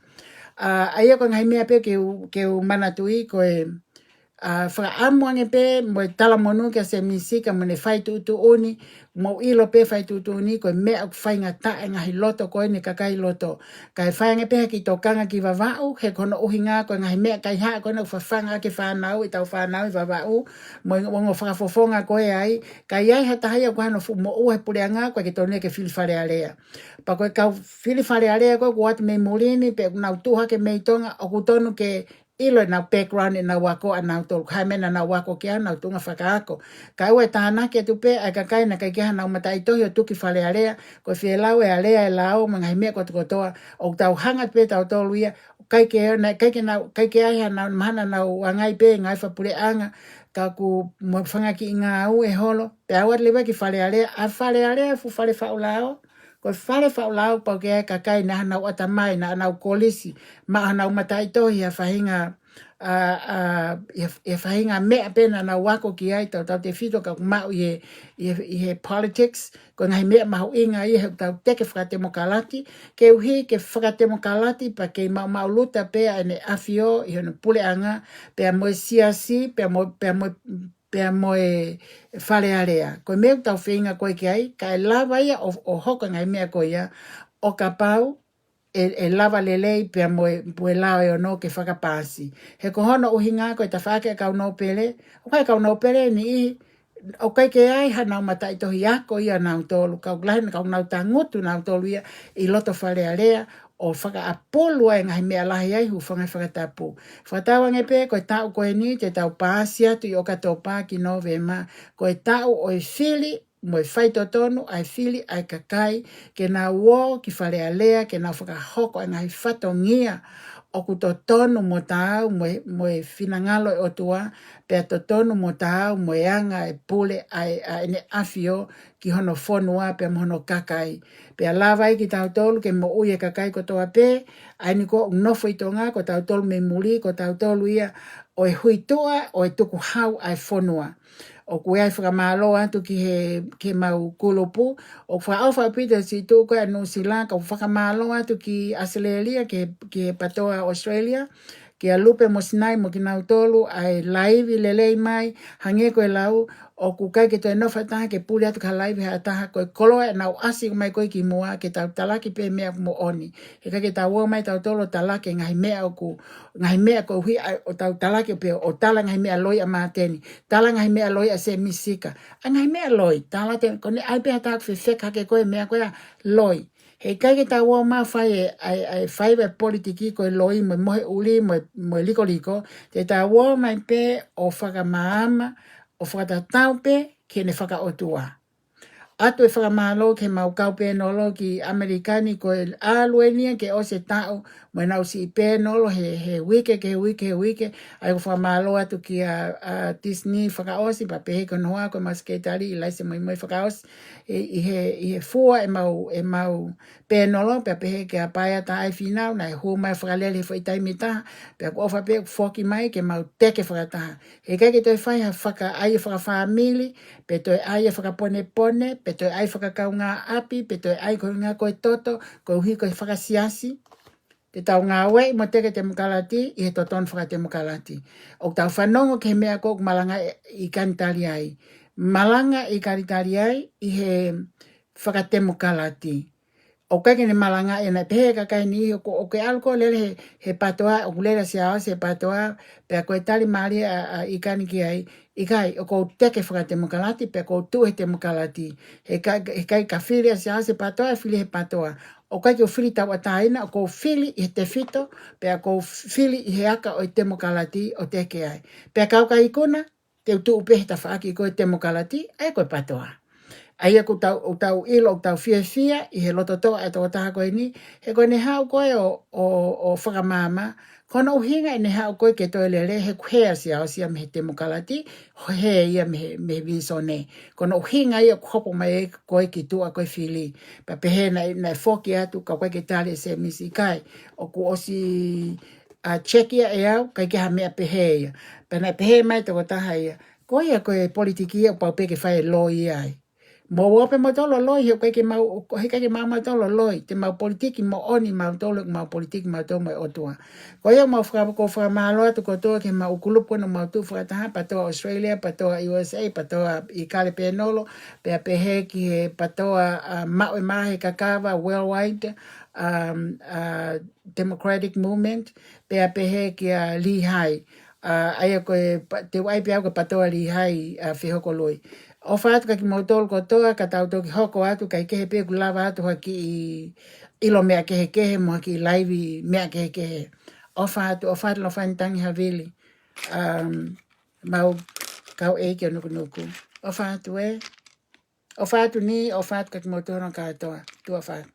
Aia ko ngahi mea pe ke u mana tui koe whakaamuange pe mo tala monu ke se misika mo ne whai tu oni mo ilo pe whai tu oni koe mea ku whai ngā tae ngahi loto koe ne kakai loto kai whainge pe ki tokanga ki vavau he kono uhinga koe ngahi mea kai haa koe na whawhanga ke whanau i tau whanau i vavau mo ngo whakafofonga koe ai kai ai hata hai ko hano mo ua he pureanga koe ki tone ke whili whare area pa koe kau whili whare area koe ko atu me mulini pe nau tuha ke meitonga o kutonu ke ilo na background na wako ana to khamena na wako kia na tunga whakaako kai ue tāna ke tupe ai ka kai na kai kia na matai to yo tuki whale area ko whielau e alea e lao mangai mea ko tukotoa o tau hanga pe tau to luia kai ke ai na mana na wangai pe ngai whapure anga ka ku mo whanga ki ngā au e holo pe awat lewa ki whale area a whale area fu whale whaulao ko whare whaulau pa ke ka kai na hanau atamai na hanau kolisi ma hanau matai tohi a whahinga whahinga mea pena na wako ki ai tau te whito ka mau i he politics ko ngai mea mahu inga i he tau teke whakatemokalati ke uhi ke whakatemokalati pa ke mau luta pea ene afio i hona pule anga pea moe siasi pea moe whare area. Ko mea tau whinga koe ki ai, ka e lava ia o hoka ngai mea koe ia, o ka pau, e lava lelei pea moe lao e ono ke whakapasi. He kohono uhinga koe ta whake kau no pele, o kai kau no pele ni i, o kai ke ai hanau matai tohi ako ia nau tolu, kau glahina kau nau tangutu nau tolu ia, i loto whare area, o whaka apolua e ngahi mea lahi ai hu whangai whakatapu. Whakatawange pe koe tau koe ni te tau pāsia tu i o kato pā ki Novema. Koe tau o e whili mo e whaito tonu ai whili ai kakai ke nā uo ki whare alea ke nā whakahoko e ngahi whatongia o ku to tonu mo tāu mo e whinangalo e otua pea to tonu mo tāu mo e anga e pule ai ne afio ki hono whonua pea mohono kakai. Pea lava ki tau tolu ke mo uie kakai ko toa pe, ai ni ko nofo i tonga ko tau tolu me muri, ko tau tolu ia o e huitoa o e tuku hau ai whonua. O kue ai whakamalo atu ke mau kulupu, o whaofa pita si tuku a New Zealand, o whakamalo atu ki Australia, ke patoa Australia, ke a lupe mo sinai mo ki nau tolu, ai laivi lelei mai, hange koe lau, o ku kai ke toi nofa taha ke puli atu ka laivi ha taha koe koloa e nau asi mai koe ki mua ke tau talaki pe mea mo oni. He kai ke tau ua mai tau tolo talaki ngahi mea ko hui o tau talaki pe o tala ngahi mea loi a māteni. Tala ngahi mea loi a se misika. A ngahi mea loi, tala te kone ai pe ha taha whewheka ke koe mea koe a loi. He kai ke tā wā mā whai ai whaiwe politiki ko e loi mo mohe uli mo liko liko. Te tā wā mai pe o whakamaama o whakatatau pe ke ne whakaotua. Atu e whakamalo ke mau kaupe nolo ki Amerikani ko e aluenia ke o se tau mo nau si ipe nolo he wike ke wike. Ai ko whakamalo atu ki a Disney whakaosi pa pehe ko noa ko masketari i laise moi whakaosi. I he fua e mau pe nolo pe pehe ke a paia ta ai finau na e hu mai whakalele fo i taimita pe ko ofa pe foki mai ke mau teke whakataha. He kai ke toi whai ha whaka ai whakawhamili pe toi ai whakapone pone pe toi ai whakakau ngā api, pe toi ai ko ngā koe toto, ko uhi koe whakasiasi. Te tau ngā wei mo teke te mukalati, i he toton whaka te mukalati. O tau whanongo ke mea kōk malanga i kanitari ai. Malanga i kanitari ai, i he whaka te mukalati. O kai kene malanga e na pehe kakai ni o ke alko lele he patoa, o kulera se awa se patoa, pe a koe tali maari i kaniki ai, i kai o kou teke whaka te mukalati, pe kou tuhe te mukalati. He kai ka whiri se awa se patoa, whiri he patoa. O kai ki o whiri tau ataina, o kou whiri i te fito, pe a kou whiri i he aka o te mukalati o teke ai. Pe a kau kai ikuna, te utu upehe ta whaaki i koe te mukalati, ai koe patoa. Aia ko tau ilo o tau fia i he loto toa e toa taha koe ni, he koe ne hao koe o whakamama, kono uhinga i ne hao koe ke toi lele, he kuhea sia o sia me he te mukalati, he ia me visone. Kono uhinga ia kopo mai e koe ki tua koe whili, pa pehe na foki atu ka koe ke tali se misi kai, o ku osi chekia e au, kai ke ha mea pehe ia. Pa na pehe mai toa taha ia, koe ia koe politiki o pau peke whae loi ai. Mo wape mo tolo loi, he kai ke mau tolo loi, te mau politiki mo oni mau tolo, mau politiki mau tolo mo otua. Ko ia mau whakamalo atu ko toa ke mau ukulupu no mau tu whakataha, patoa Australia, patoa USA, patoa i kale penolo, pe pehe ki he patoa mau e mahe kakawa worldwide democratic movement, pe pehe ki a lihai. Aia koe te waipi au ka patoa lihai whihoko loi. O whaatu ka ki mautolo kotoa, ka tau toki hoko atu, ka i kehe peku lava atu haki i ilo mea kehe mo haki i laivi mea kehe. O whaatu lo whaintangi havili. Mau kau eiki o nuku. O whaatu e. O whaatu ni, o whaatu ka ki mautolo katoa. Tua whaatu.